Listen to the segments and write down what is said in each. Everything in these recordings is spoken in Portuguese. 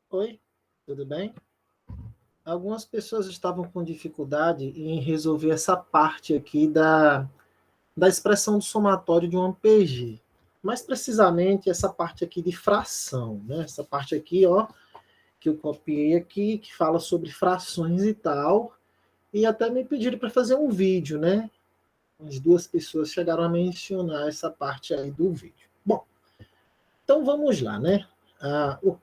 Oi, tudo bem? Algumas pessoas estavam com dificuldade em resolver essa parte aqui da expressão do somatório de um PG. Mais precisamente essa parte aqui de fração, né? Essa parte aqui, ó, que eu copiei aqui, que fala sobre frações e tal. E até me pediram para fazer um vídeo, né? As duas pessoas chegaram a mencionar essa parte aí do vídeo. Bom, então vamos lá, né?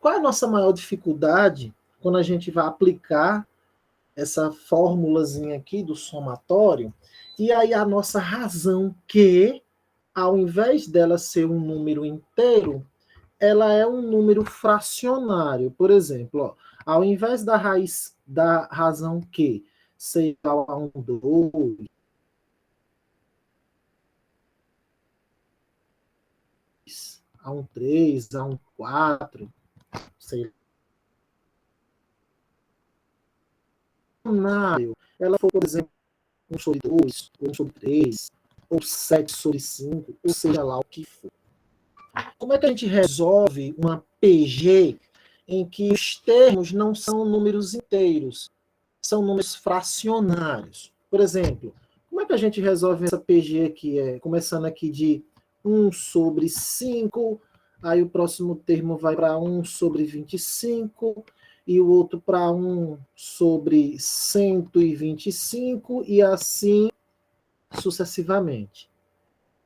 Qual é a nossa maior dificuldade quando a gente vai aplicar essa formulazinha aqui do somatório, e aí a nossa razão que, ao invés dela ser um número inteiro, ela é um número fracionário. Por exemplo, ó, ao invés da raiz da razão que ser igual a um 2, a um 3, a um 4, sei lá, ela for, por exemplo, 1 sobre 2, ou 1 sobre 3, ou 7 sobre 5, ou seja lá o que for. Como é que a gente resolve uma PG em que os termos não são números inteiros, são números fracionários? Por exemplo, como é que a gente resolve essa PG aqui? Começando aqui de 1 sobre 5, aí o próximo termo vai para 1 sobre 25, e o outro para 1 sobre 125, e assim sucessivamente.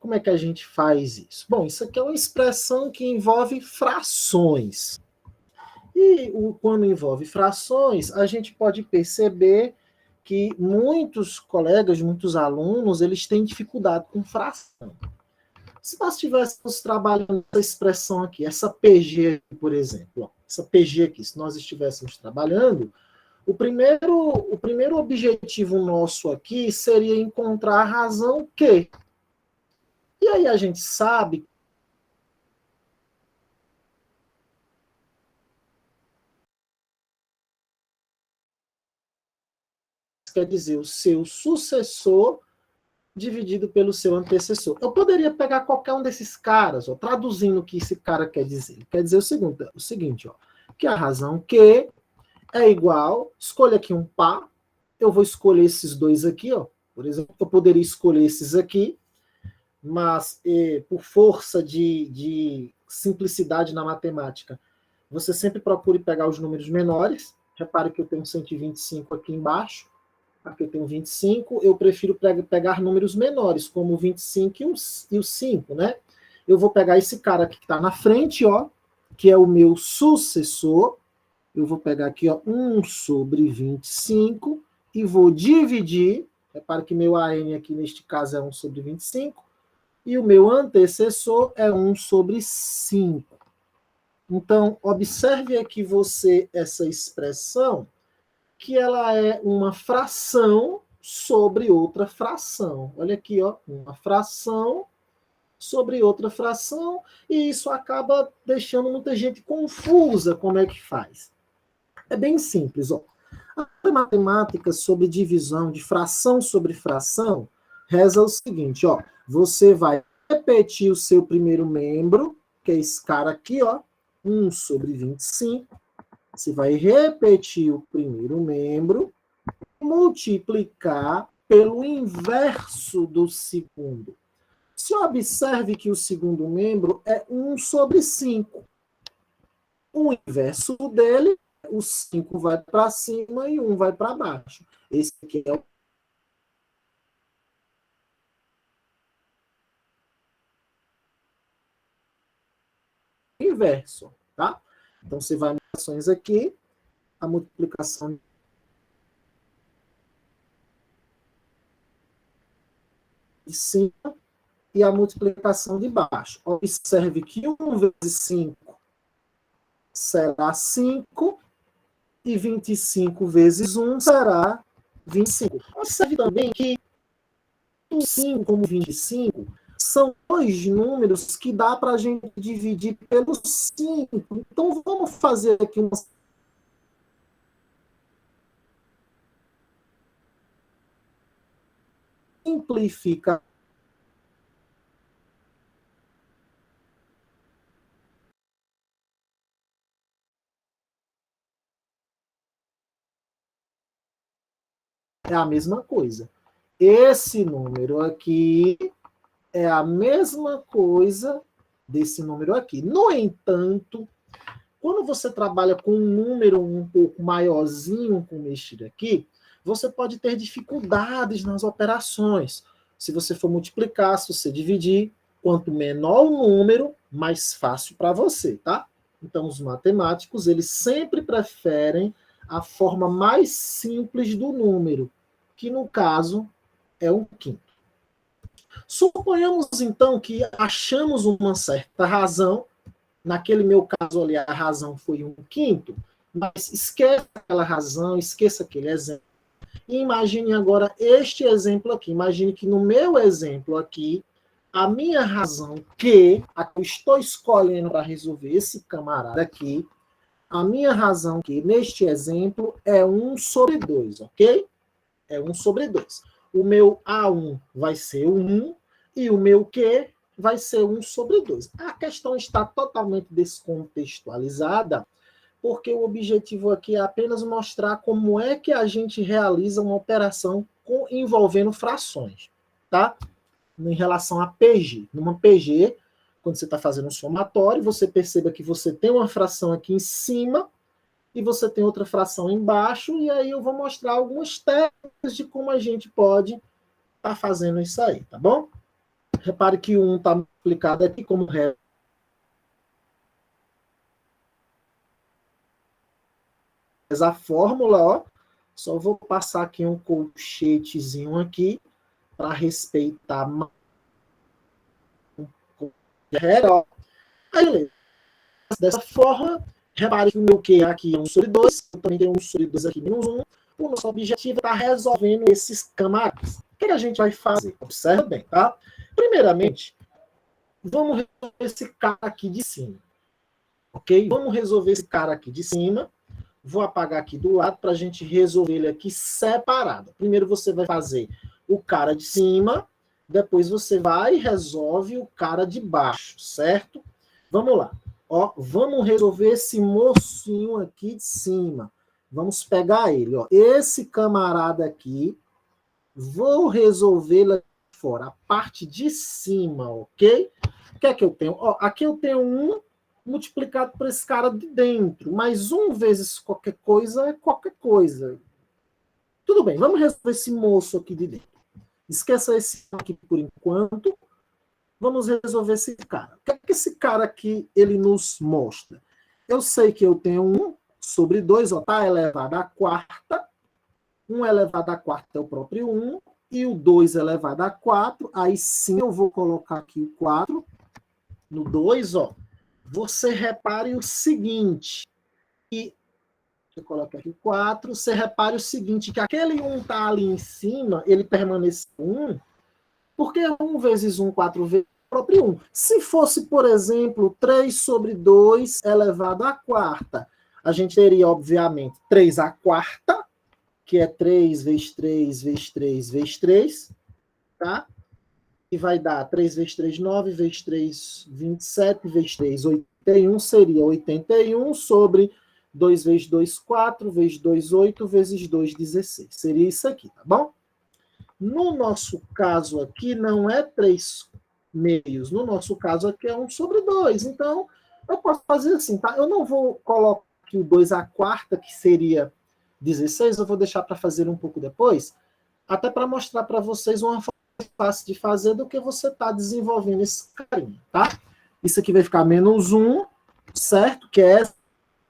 Como é que a gente faz isso? Bom, isso aqui é uma expressão que envolve frações. E quando envolve frações, a gente pode perceber que muitos colegas, muitos alunos, eles têm dificuldade com fração. Se nós estivéssemos trabalhando essa expressão aqui, essa PG, por exemplo, ó, essa PG aqui, se nós estivéssemos trabalhando, o primeiro objetivo nosso aqui seria encontrar a razão que. E aí a gente sabe, quer dizer, o seu sucessor dividido pelo seu antecessor. Eu poderia pegar qualquer um desses caras, ó, traduzindo o que esse cara quer dizer. Ele quer dizer o seguinte, ó, que a razão Q é igual, escolha aqui um par, eu vou escolher esses dois aqui, ó. Por exemplo, eu poderia escolher esses aqui, mas por força de simplicidade na matemática, você sempre procure pegar os números menores. Repare que eu tenho 125 aqui embaixo. Aqui eu tenho 25, eu prefiro pegar números menores, como o 25 e o 5, né? Eu vou pegar esse cara aqui que está na frente, ó, que é o meu sucessor. Eu vou pegar aqui, ó, 1 sobre 25 e vou dividir. Repare que meu AN aqui neste caso é 1 sobre 25 e o meu antecessor é 1 sobre 5. Então, observe aqui você essa expressão, que ela é uma fração sobre outra fração. Olha aqui, ó, uma fração sobre outra fração, e isso acaba deixando muita gente confusa como é que faz. É bem simples, ó. A matemática sobre divisão de fração sobre fração reza o seguinte, ó, você vai repetir o seu primeiro membro, que é esse cara aqui, ó, 1 sobre 25, você vai repetir o primeiro membro, multiplicar pelo inverso do segundo. Se observe que o segundo membro é 1 sobre 5. O inverso dele, o 5 vai para cima e 1 vai para baixo. Esse aqui é o inverso, tá? Então você vai ações aqui, a multiplicação de cima e a multiplicação de baixo. Observe que 1 vezes 5 será 5 e 25 vezes 1 será 25. Observe também que 5 como 25 são dois números que dá para a gente dividir pelos 5. Então vamos fazer aqui uma simplificação é a mesma coisa. Esse número aqui é a mesma coisa desse número aqui. No entanto, quando você trabalha com um número um pouco maiorzinho como este aqui, você pode ter dificuldades nas operações. Se você for multiplicar, se você dividir, quanto menor o número, mais fácil para você, tá? Então, os matemáticos, eles sempre preferem a forma mais simples do número, que no caso é um quinto. Suponhamos, então, que achamos uma certa razão. Naquele meu caso ali, a razão foi um quinto, mas esqueça aquela razão, esqueça aquele exemplo. E imagine agora este exemplo aqui. Imagine que no meu exemplo aqui, a minha razão que eu estou escolhendo para resolver esse camarada aqui, a minha razão que neste exemplo é 1 sobre 2, ok? É 1 sobre 2. O meu A1 vai ser 1 e o meu Q vai ser 1 sobre 2. A questão está totalmente descontextualizada, porque o objetivo aqui é apenas mostrar como é que a gente realiza uma operação envolvendo frações, tá? Em relação a PG. Numa PG, quando você está fazendo um somatório, você perceba que você tem uma fração aqui em cima e você tem outra fração embaixo, e aí eu vou mostrar algumas técnicas de como a gente pode estar fazendo isso aí, tá bom? Repare que o 1 está multiplicado aqui como a fórmula, ó, só vou passar aqui um colchetezinho aqui para respeitar aí, beleza. Dessa forma, repare que o meu Q aqui é 1 sobre 2, eu também tenho 1 sobre 2 aqui menos 1. O nosso objetivo é estar resolvendo esses camaradas. O que a gente vai fazer? Observa bem, tá? Primeiramente, vamos resolver esse cara aqui de cima. Ok? Vamos resolver esse cara aqui de cima. Vou apagar aqui do lado para a gente resolver ele aqui separado. Primeiro você vai fazer o cara de cima, depois você vai e resolve o cara de baixo, certo? Vamos lá. Ó, vamos resolver esse mocinho aqui de cima. Vamos pegar ele. Ó. Esse camarada aqui, vou resolvê-lo aqui fora, a parte de cima, ok? O que é que eu tenho? Ó, aqui eu tenho 1 multiplicado por esse cara de dentro, mas 1 vezes qualquer coisa é qualquer coisa. Tudo bem, vamos resolver esse moço aqui de dentro. Esqueça esse aqui por enquanto. Vamos resolver esse cara. O que é que esse cara aqui ele nos mostra? Eu sei que eu tenho 1 sobre 2, ó, tá elevado à quarta. 1 elevado à quarta é o próprio 1, e o 2 elevado a 4, aí sim eu vou colocar aqui o 4 no 2, ó. Você repare o seguinte, que eu coloco aqui o 4, você repare o seguinte, que aquele 1 está ali em cima, ele permanece 1, porque 1 vezes 1, 4 vezes o próprio 1. Se fosse, por exemplo, 3 sobre 2 elevado à quarta, a gente teria, obviamente, 3 à quarta, que é 3 vezes 3 vezes 3 vezes 3, tá? E vai dar 3 vezes 3, 9, vezes 3, 27, vezes 3, 81, seria 81 sobre 2 vezes 2, 4, vezes 2, 8, vezes 2, 16. Seria isso aqui, tá bom? No nosso caso aqui, não é 3 meios. No nosso caso aqui é 1 sobre 2. Então, eu posso fazer assim, tá? Eu não vou colocar aqui o 2 à quarta, que seria 16, eu vou deixar para fazer um pouco depois, até para mostrar para vocês uma forma mais fácil de fazer do que você está desenvolvendo esse carinha, tá? Isso aqui vai ficar menos 1, certo? Que é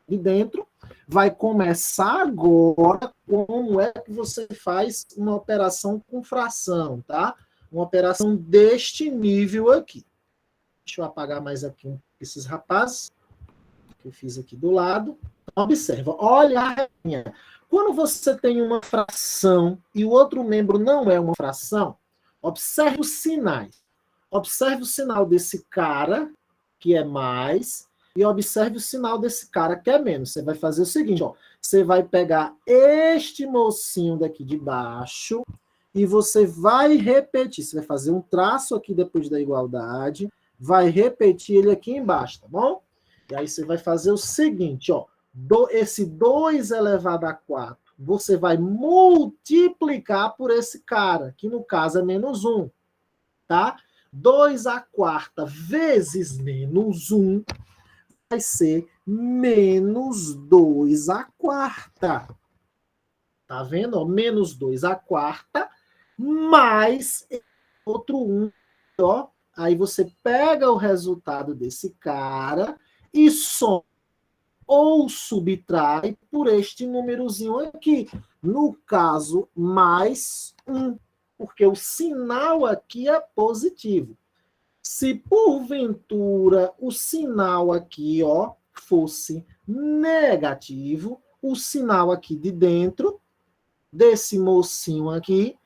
de dentro. Vai começar agora como é que você faz uma operação com fração, tá? Uma operação deste nível aqui. Deixa eu apagar mais aqui esses rapazes que eu fiz aqui do lado. Observa, olha a linha. Quando você tem uma fração e o outro membro não é uma fração, observe os sinais. Observe o sinal desse cara, que é mais, e observe o sinal desse cara, que é menos. Você vai fazer o seguinte, ó. Você vai pegar este mocinho daqui de baixo e você vai repetir. Você vai fazer um traço aqui depois da igualdade, vai repetir ele aqui embaixo, tá bom? E aí você vai fazer o seguinte, ó. Esse 2 elevado a 4 você vai multiplicar por esse cara, que no caso é menos 1, tá? 2 à quarta vezes menos 1 vai ser menos 2 à quarta. Tá vendo? Ó, menos 2 à quarta, mais outro 1. Ó. Aí você pega o resultado desse cara e soma ou subtrai por este númerozinho aqui. No caso, mais 1, porque o sinal aqui é positivo. Se porventura o sinal aqui, ó, fosse negativo, o sinal aqui de dentro desse mocinho aqui,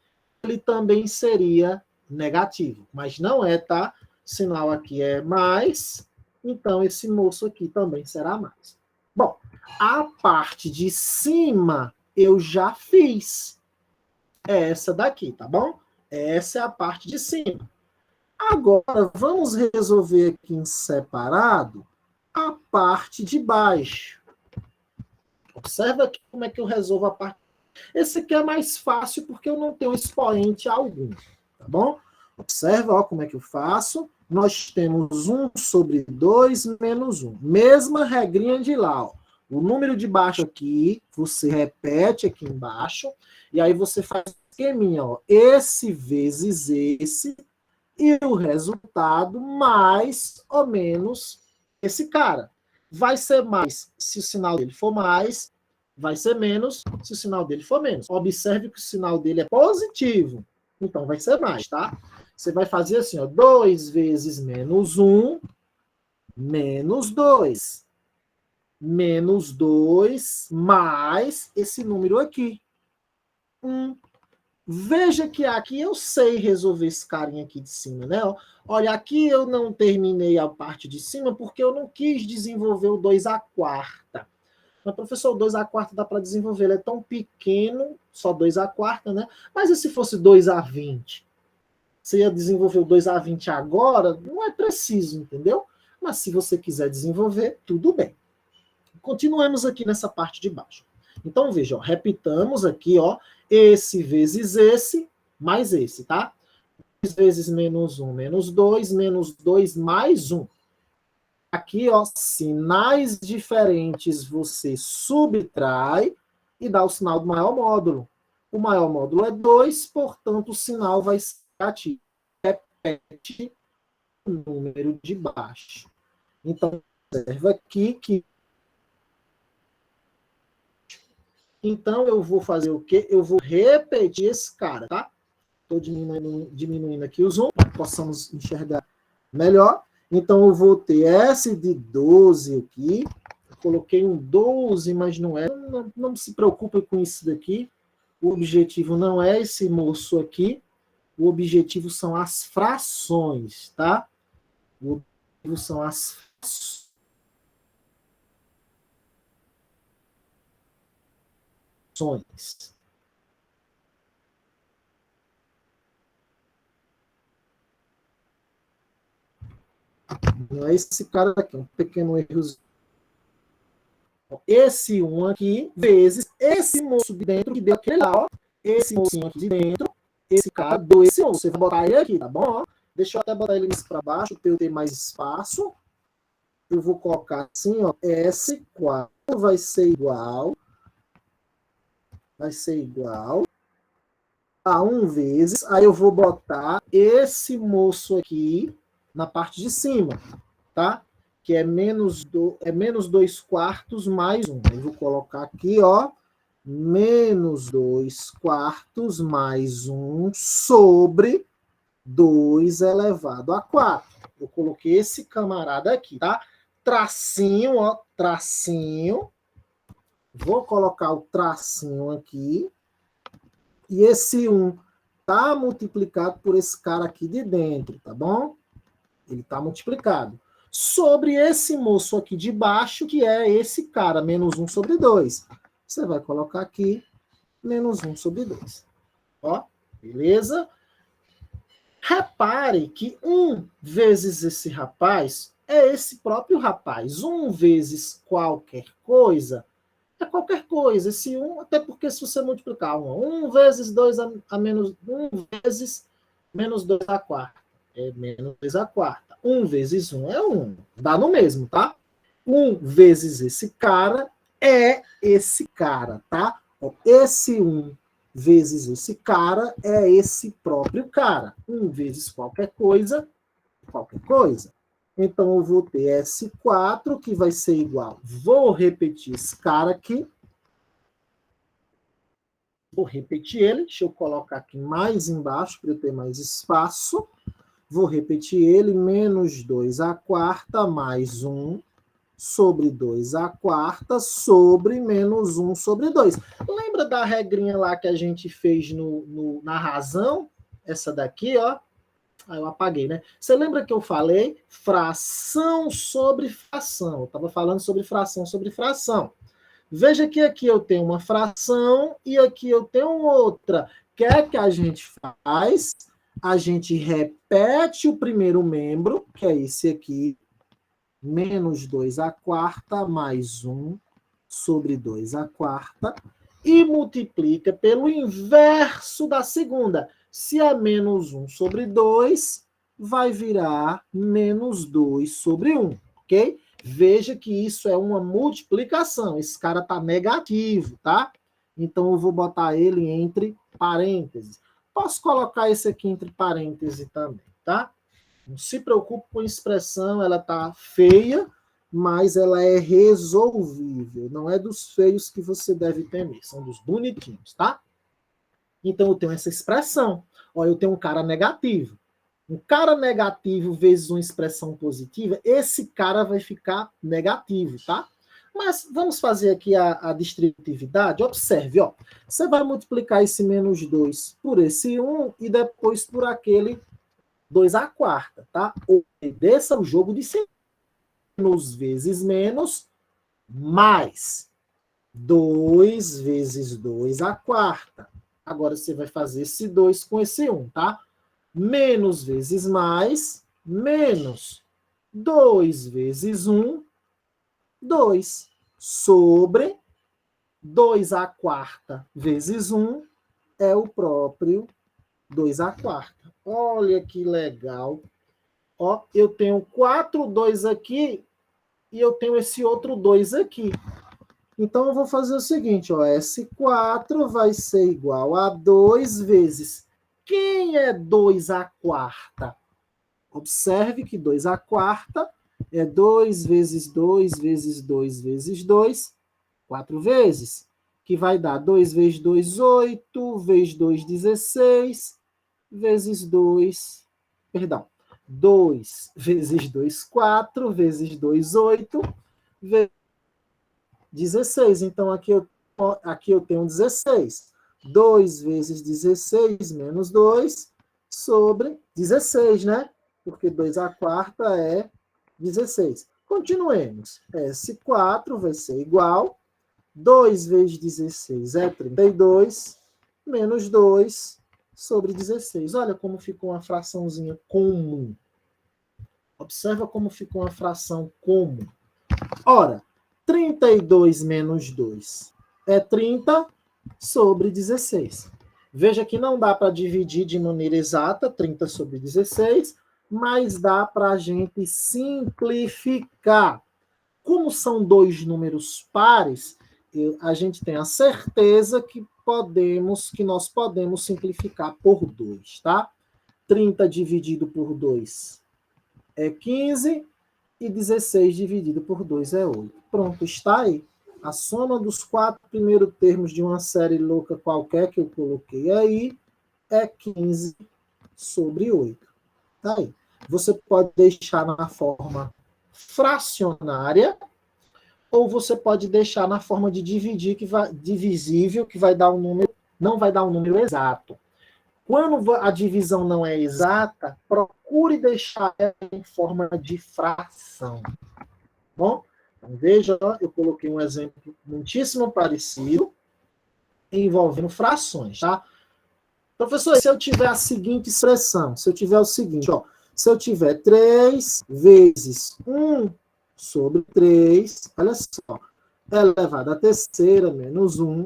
ele também seria negativo, mas não é, tá? O sinal aqui é mais, então esse moço aqui também será mais. Bom, a parte de cima eu já fiz. É essa daqui, tá bom? Essa é a parte de cima. Agora, vamos resolver aqui em separado a parte de baixo. Observa aqui como é que eu resolvo a parte. Esse aqui é mais fácil porque eu não tenho expoente algum, tá bom? Observa, ó, como é que eu faço. Nós temos 1 sobre 2 menos 1. Mesma regrinha de lá, ó. O número de baixo aqui, você repete aqui embaixo, e aí você faz o esqueminha, ó. Esse vezes esse, e o resultado mais ou menos esse cara. Vai ser mais se o sinal dele for mais, vai ser menos se o sinal dele for menos. Observe que o sinal dele é positivo, então vai ser mais, tá? Você vai fazer assim, ó, 2 vezes menos 1, menos 2. Menos 2 mais esse número aqui, 1. Veja que aqui eu sei resolver esse carinha aqui de cima, né? Olha, aqui eu não terminei a parte de cima porque eu não quis desenvolver o 2 à quarta. Mas, professor, o 2 à quarta dá para desenvolver, ele é tão pequeno, só 2 à quarta, né? Mas e se fosse 2 à 20? Você ia desenvolver o 2 à 20 agora? Não é preciso, entendeu? Mas se você quiser desenvolver, tudo bem. Continuemos aqui nessa parte de baixo. Então, veja, ó, repitamos aqui, ó, esse vezes esse, mais esse, tá? 2 vezes menos 1, menos 2, menos 2 mais 1. Aqui, ó, sinais diferentes você subtrai e dá o sinal do maior módulo. O maior módulo é 2, portanto, o sinal vai ser ativo. Repete o número de baixo. Então, observa aqui que então, eu vou fazer o quê? Eu vou repetir esse cara, tá? Estou diminuindo aqui o zoom, para que possamos enxergar melhor. Então, eu vou ter S de 12 aqui. Eu coloquei um 12, mas não é. Não se preocupe com isso daqui. O objetivo não é esse moço aqui. O objetivo são as frações, tá? O objetivo são as frações. Não é esse cara aqui, um pequeno erro. Esse 1 aqui, vezes esse moço de dentro que deu aquele lá, ó. Esse mocinho aqui de dentro, esse cara deu esse moço. Você vai botar ele aqui, tá bom? Ó. Deixa eu até botar ele para baixo, para eu ter mais espaço. Eu vou colocar assim, ó. S4 vai ser igual a 1 vezes. Aí eu vou botar esse moço aqui na parte de cima, tá? Que é menos 2 quartos mais 1. Eu vou colocar aqui, ó, menos 2 quartos mais 1 sobre 2 elevado a 4. Eu coloquei esse camarada aqui, tá? Tracinho, ó, tracinho. Vou colocar o tracinho aqui. E esse 1 tá multiplicado por esse cara aqui de dentro, tá bom? Ele tá multiplicado. Sobre esse moço aqui de baixo, que é esse cara, menos 1 sobre 2. Você vai colocar aqui, menos 1 sobre 2. Ó, beleza? Repare que 1 vezes esse rapaz é esse próprio rapaz. 1 vezes qualquer coisa é qualquer coisa. Esse 1, até porque se você multiplicar 1 vezes 2 a menos 1 vezes menos 2 a quarta, é menos 2 a quarta. 1 vezes 1 é 1. Dá no mesmo, tá? 1 vezes esse cara é esse cara, tá? Esse 1 vezes esse cara é esse próprio cara. 1 vezes qualquer coisa. Então, eu vou ter S4, que vai ser igual. Vou repetir esse cara aqui. Vou repetir ele. Deixa eu colocar aqui mais embaixo, para eu ter mais espaço. Vou repetir ele. Menos 2 a quarta mais 1 sobre 2 a quarta sobre menos 1 sobre 2. Lembra da regrinha lá que a gente fez na razão? Essa daqui, ó. Eu apaguei, né? Você lembra que eu falei fração sobre fração? Eu estava falando sobre fração sobre fração. Veja que aqui eu tenho uma fração e aqui eu tenho outra. O que é que a gente faz? A gente repete o primeiro membro, que é esse aqui, menos 2 a quarta mais 1 sobre 2 a quarta, e multiplica pelo inverso da segunda. Se é menos 1 sobre 2, vai virar menos 2 sobre 1, ok? Veja que isso é uma multiplicação. Esse cara está negativo, tá? Então, eu vou botar ele entre parênteses. Posso colocar esse aqui entre parênteses também, tá? Não se preocupe com a expressão, ela está feia, mas ela é resolvível. Não é dos feios que você deve temer, são dos bonitinhos, tá? Então, eu tenho essa expressão. Ó, eu tenho um cara negativo. Um cara negativo vezes uma expressão positiva, esse cara vai ficar negativo, tá? Mas vamos fazer aqui a distributividade. Observe, ó. Você vai multiplicar esse menos 2 por esse 1 e depois por aquele 2 à quarta, tá? Obedeça o jogo de menos vezes menos, mais 2 vezes 2 à quarta. Agora você vai fazer esse 2 com esse 1, tá? Menos vezes mais, menos 2 vezes 1, 2, sobre 2 à quarta vezes 1 é o próprio 2 à quarta. Olha que legal. Ó, eu tenho 4 2 aqui e eu tenho esse outro 2 aqui. Então, eu vou fazer o seguinte, ó, S4 vai ser igual a 2 vezes. Quem é 2 à quarta? Observe que 2 à quarta é 2 vezes 2 vezes 2 vezes 2, 4 vezes, que vai dar 2 vezes 2, 8, vezes 2, 16, vezes 2, perdão, 2 vezes 2, 4, vezes 2, 8, vezes 16. Então, aqui eu tenho 16. 2 vezes 16 menos 2 sobre 16, né? Porque 2 à quarta é 16. Continuemos. S4 vai ser igual. 2 vezes 16 é 32, menos 2 sobre 16. Olha como ficou uma fraçãozinha comum. Observa como ficou uma fração comum. Ora, 32 menos 2 é 30 sobre 16. Veja que não dá para dividir de maneira exata 30 sobre 16, mas dá para a gente simplificar. Como são dois números pares, a gente tem a certeza que nós podemos simplificar por 2, tá? 30 dividido por 2 é 15 e 16 dividido por 2 é 8. Pronto, está aí. A soma dos 4 primeiros termos de uma série louca qualquer que eu coloquei aí é 15 sobre 8. Tá aí. Você pode deixar na forma fracionária ou você pode deixar na forma de dividir, divisível, que vai dar um número, não vai dar um número exato. Quando a divisão não é exata, procure deixar ela em forma de fração. Bom, então veja, eu coloquei um exemplo muitíssimo parecido envolvendo frações, tá? Professor, se eu tiver a seguinte expressão, se eu tiver o seguinte, ó, se eu tiver 3 vezes 1 sobre 3, olha só, elevado à terceira menos 1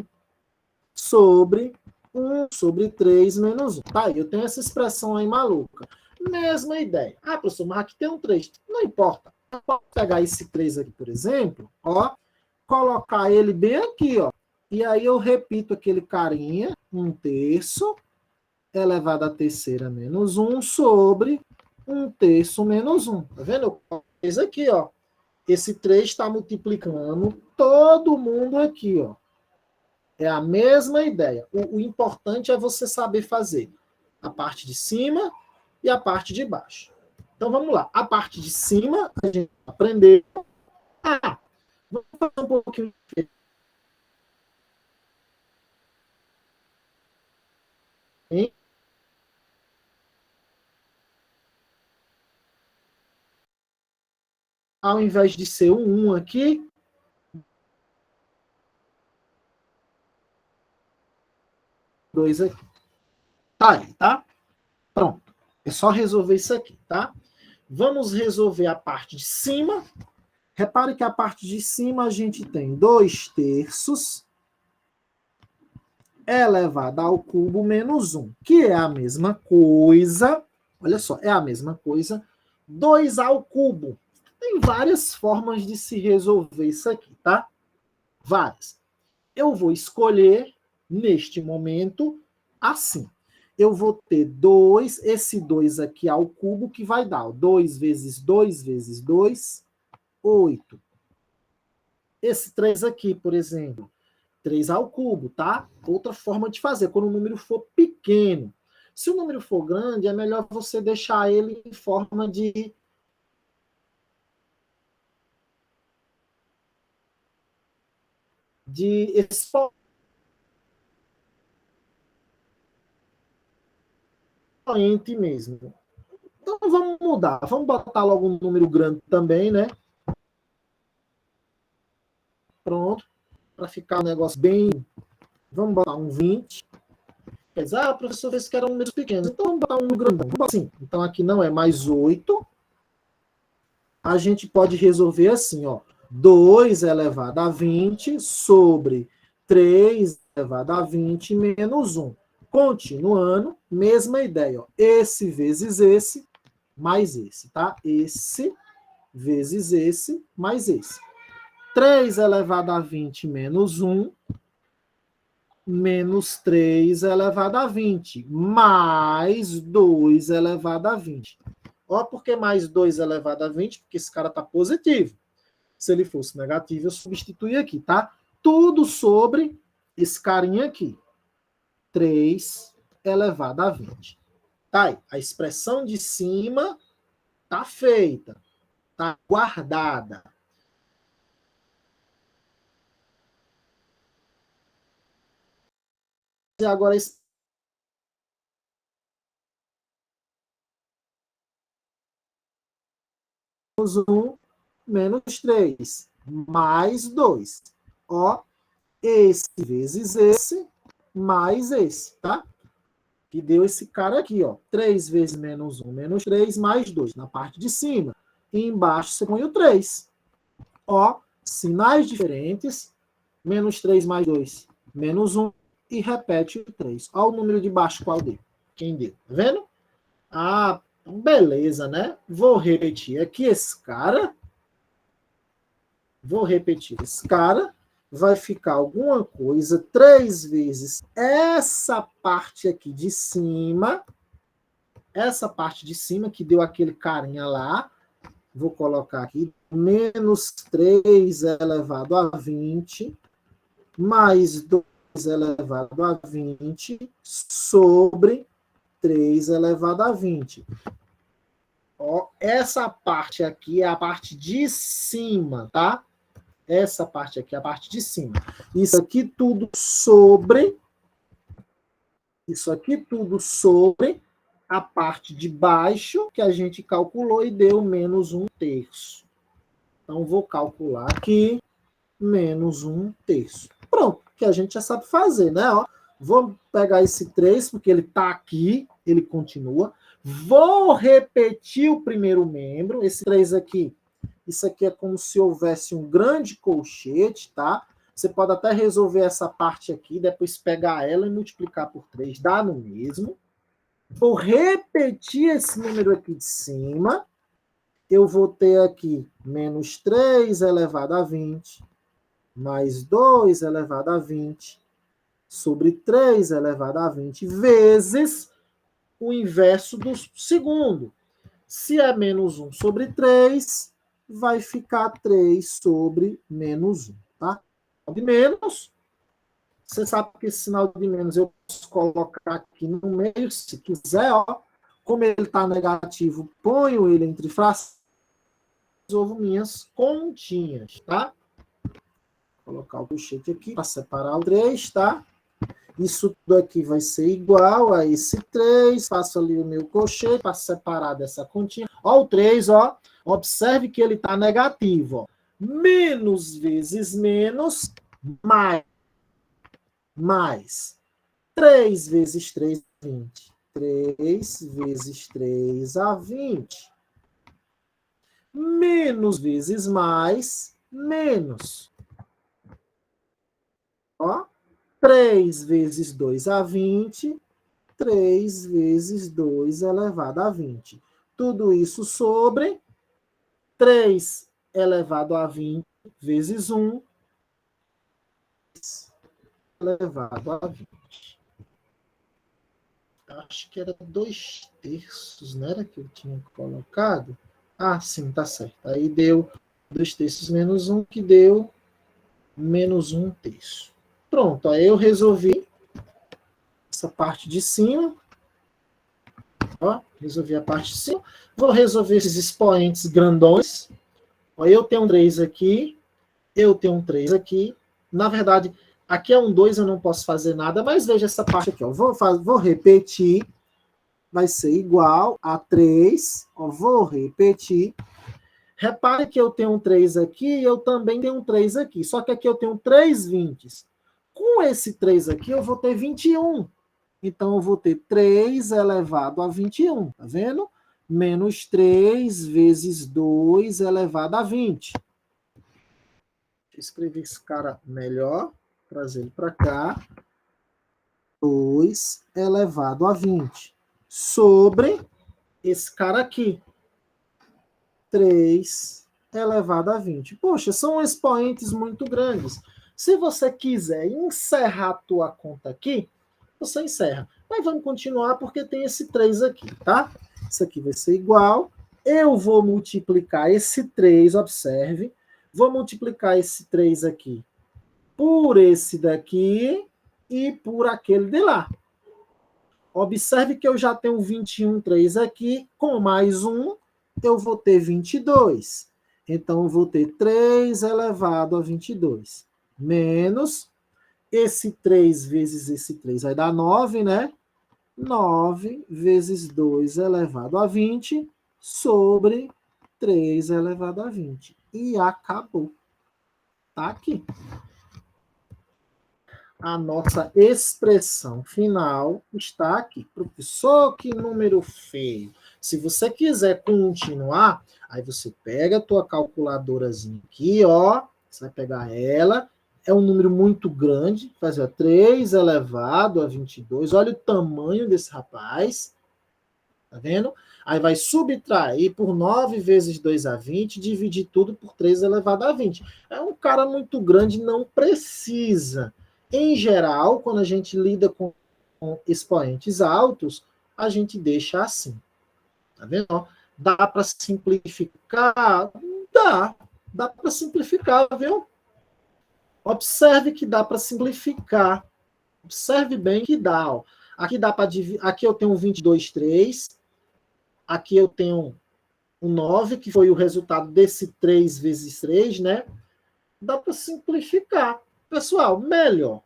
sobre 1 sobre 3 menos 1. Tá aí, eu tenho essa expressão aí maluca. Mesma ideia. Ah, professor, mas aqui tem um 3. Não importa. Eu posso pegar esse 3 aqui, por exemplo, ó, colocar ele bem aqui, ó. E aí eu repito aquele carinha, 1/3 elevado à terceira menos 1 sobre 1/3 menos 1. Tá vendo? Esse aqui, ó. Esse 3 está multiplicando todo mundo aqui, ó. É a mesma ideia. O importante é você saber fazer a parte de cima e a parte de baixo. Então vamos lá. A parte de cima, a gente aprendeu. Ah, vamos fazer um pouquinho. Ao invés de ser um 1 aqui, dois aqui. Tá aí, tá? Pronto. É só resolver isso aqui, tá? Vamos resolver a parte de cima. Repare que a parte de cima a gente tem 2/3 elevado ao cubo menos 1, que é a mesma coisa, olha só, é a mesma coisa, 2 ao cubo. Tem várias formas de se resolver isso aqui, tá? Várias. Eu vou escolher, neste momento, assim. Eu vou ter 2, esse 2 aqui ao cubo, que vai dar 2 vezes 2 vezes 2, 8. Esse 3 aqui, por exemplo, 3 ao cubo, tá? Outra forma de fazer, quando o número for pequeno. Se o número for grande, é melhor você deixar ele em forma de expoente mesmo. Então vamos mudar, vamos botar logo um número grande também, né? Pronto, para ficar um negócio bem. Vamos botar um 20. Quer dizer, o professor fez que eram números pequenos, então vamos botar um número grandão. Assim, então aqui não é mais 8. A gente pode resolver assim, ó. 2 elevado a 20 sobre 3 elevado a 20 menos 1. Continuando, mesma ideia, ó. Esse vezes esse, mais esse, tá? Esse vezes esse, mais esse. 3 elevado a 20 menos 1, menos 3 elevado a 20, mais 2 elevado a 20. Ó, por que mais 2 elevado a 20? Porque esse cara está positivo. Se ele fosse negativo, eu substituí aqui, tá? Tudo sobre esse carinha aqui. 3 elevado a 20. Tá aí. A expressão de cima tá feita. Tá guardada. E agora menos 1, menos 3, mais 2. Ó, esse vezes esse, mais esse, tá? Que deu esse cara aqui, ó. 3 vezes menos 1, menos 3, mais 2, na parte de cima. E embaixo você põe o 3. Ó, sinais diferentes, menos 3 mais 2, menos 1, e repete o 3. Ó o número de baixo, qual deu? Quem deu? Tá vendo? Ah, beleza, né? Vou repetir aqui esse cara. Vou repetir esse cara. Vai ficar alguma coisa 3 vezes essa parte aqui de cima. Essa parte de cima que deu aquele carinha lá. Vou colocar aqui. Menos 3 elevado a 20. Mais 2 elevado a 20. Sobre 3 elevado a 20. Ó, essa parte aqui é a parte de cima, tá? Essa parte aqui é a parte de cima. Isso aqui tudo sobre a parte de baixo que a gente calculou e deu menos 1/3. Então, vou calcular aqui menos 1/3. Pronto, que a gente já sabe fazer, né? Ó, vou pegar esse 3, porque ele está aqui, ele continua. Vou repetir o primeiro membro, esse 3 aqui Isso aqui é como se houvesse um grande colchete, tá? Você pode até resolver essa parte aqui, depois pegar ela e multiplicar por 3, dá no mesmo. Vou repetir esse número aqui de cima. Eu vou ter aqui menos 3 elevado a 20, mais 2 elevado a 20, sobre 3 elevado a 20, vezes o inverso do segundo. Se é menos 1 sobre 3, vai ficar 3 sobre menos 1, tá? De menos, você sabe que esse sinal de menos eu posso colocar aqui no meio, se quiser, ó. Como ele está negativo, ponho ele entre frações, resolvo minhas continhas, tá? Vou colocar o colchete aqui para separar o 3, tá? Isso tudo aqui vai ser igual a esse 3. Faço ali o meu colchete para separar dessa continha. Ó, o 3, ó. Observe que ele está negativo, ó. Menos vezes menos, mais. 3 vezes 3, 20. 3 vezes 3 a 20. Menos vezes mais, menos. Ó. 3 vezes 2 a 20, 3 vezes 2 elevado a 20. Tudo isso sobre 3 elevado a 20 vezes 1 elevado a 20. Acho que era 2/3, não era que eu tinha colocado? Ah, sim, tá certo. Aí deu 2/3 menos 1, que deu menos 1/3. Pronto, aí eu resolvi essa parte de cima. Ó, resolvi a parte de cima. Vou resolver esses expoentes grandões. Ó, eu tenho um 3 aqui. Eu tenho um 3 aqui. Na verdade, aqui é um 2, eu não posso fazer nada, mas veja essa parte aqui. Ó. Vou repetir. Vai ser igual a 3. Ó, vou repetir. Repare que eu tenho um 3 aqui e eu também tenho um 3 aqui. Só que aqui eu tenho 3 20s. Com esse 3 aqui, eu vou ter 21. Então, eu vou ter 3 elevado a 21. Tá vendo? Menos 3 vezes 2 elevado a 20. Deixa eu escrever esse cara melhor. Trazer ele para cá. 2 elevado a 20. Sobre esse cara aqui. 3 elevado a 20. Poxa, são expoentes muito grandes. Se você quiser encerrar a tua conta aqui, você encerra. Mas vamos continuar porque tem esse 3 aqui, tá? Isso aqui vai ser igual. Eu vou multiplicar esse 3, observe. Vou multiplicar esse 3 aqui por esse daqui e por aquele de lá. Observe que eu já tenho 21/3 aqui, com mais 1, eu vou ter 22. Então, eu vou ter 3 elevado a 22. Menos esse 3 vezes esse 3 vai dar 9, né? 9 vezes 2 elevado a 20 sobre 3 elevado a 20. E acabou. Tá aqui. A nossa expressão final está aqui. Professor, que número feio. Se você quiser continuar, aí você pega a tua calculadorazinha aqui, ó. Você vai pegar ela. É um número muito grande. Fazer 3 elevado a 22. Olha o tamanho desse rapaz. Tá vendo? Aí vai subtrair por 9 vezes 2 a 20, dividir tudo por 3 elevado a 20. É um cara muito grande, não precisa. Em geral, quando a gente lida com expoentes altos, a gente deixa assim. Tá vendo? Dá para simplificar? Dá para simplificar, viu? Observe que dá para simplificar. Observe bem que dá. Ó. Aqui dá para dividir. Aqui eu tenho 22/3. Aqui eu tenho o 9, que foi o resultado desse 3 vezes 3, né? Dá para simplificar. Pessoal, melhor.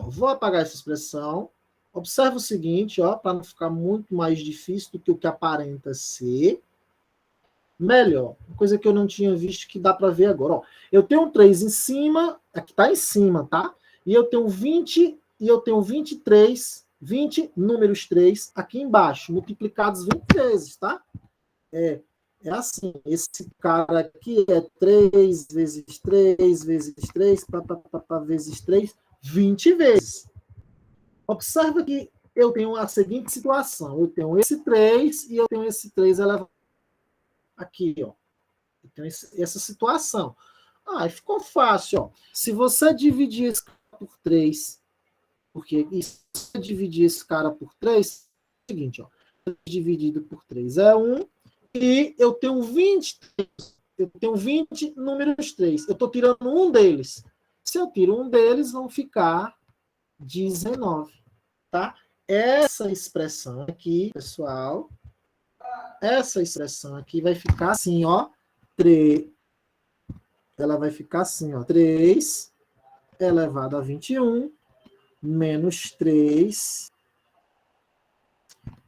Vou apagar essa expressão. Observe o seguinte, ó, para não ficar muito mais difícil do que o que aparenta ser. Melhor. Uma coisa que eu não tinha visto que dá para ver agora. Ó, eu tenho um 3 em cima, aqui está em cima, tá? E eu tenho 20 e eu tenho 23, 20 números 3 aqui embaixo, multiplicados 20 vezes, tá? É assim, esse cara aqui é 3 vezes 3 vezes 3, vezes 3, 20 vezes. Observa que eu tenho a seguinte situação. Eu tenho esse 3 e eu tenho esse 3 elevado aqui, ó. Eu tenho essa situação. Ah, ficou fácil, ó. Se você dividir esse cara por 3, porque se você dividir esse cara por 3, é o seguinte, ó. Dividido por 3 é 1, e eu tenho 20 números 3. Eu estou tirando um deles. Se eu tiro um deles, vão ficar 19, tá? Essa expressão aqui, pessoal, essa expressão aqui vai ficar assim, ó, 3, ela vai ficar assim, ó, 3 elevado a 21 menos 3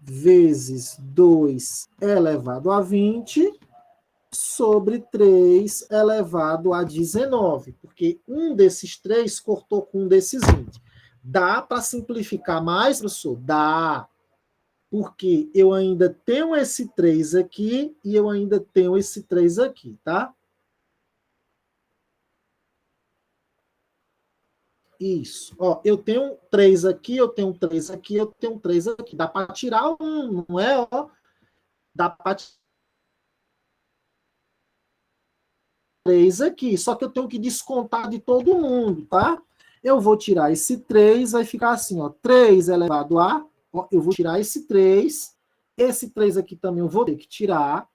vezes 2 elevado a 20 sobre 3 elevado a 19, porque um desses 3 cortou com um desses 20. Dá para simplificar mais, professor? Dá. Porque eu ainda tenho esse 3 aqui e eu ainda tenho esse 3 aqui, tá? Isso. Ó, eu tenho 3 aqui, eu tenho 3 aqui, eu tenho 3 aqui. Dá para tirar um, não é? Ó, dá para tirar 3 aqui, só que eu tenho que descontar de todo mundo, tá? Eu vou tirar esse 3, vai ficar assim, ó, 3 elevado a, ó, eu vou tirar esse 3 aqui também eu vou ter que tirar.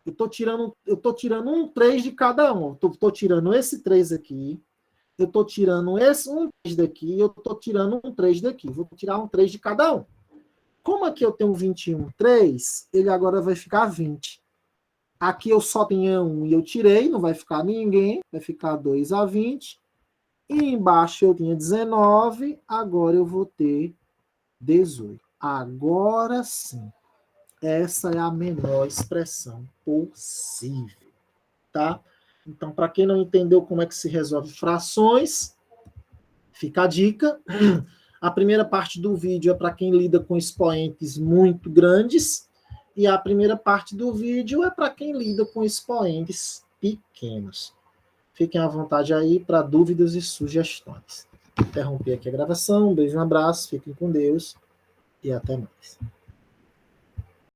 Eu tô tirando um 3 de cada um. Eu tô tirando esse 3 aqui, eu tô tirando esse um 3 daqui, eu tô tirando um 3 daqui. Vou tirar um 3 de cada um. Como aqui eu tenho 21, 3, ele agora vai ficar 20. Aqui eu só tinha 1 e eu tirei, não vai ficar ninguém, vai ficar 2 a 20. E embaixo eu tinha 19, agora eu vou ter 18. Agora sim, essa é a menor expressão possível, tá? Então, para quem não entendeu como é que se resolve frações, fica a dica. A primeira parte do vídeo é para quem lida com expoentes muito grandes, e a primeira parte do vídeo é para quem lida com expoentes pequenos. Fiquem à vontade aí para dúvidas e sugestões. Interrompi aqui a gravação. Um beijo, um abraço, fiquem com Deus e até mais.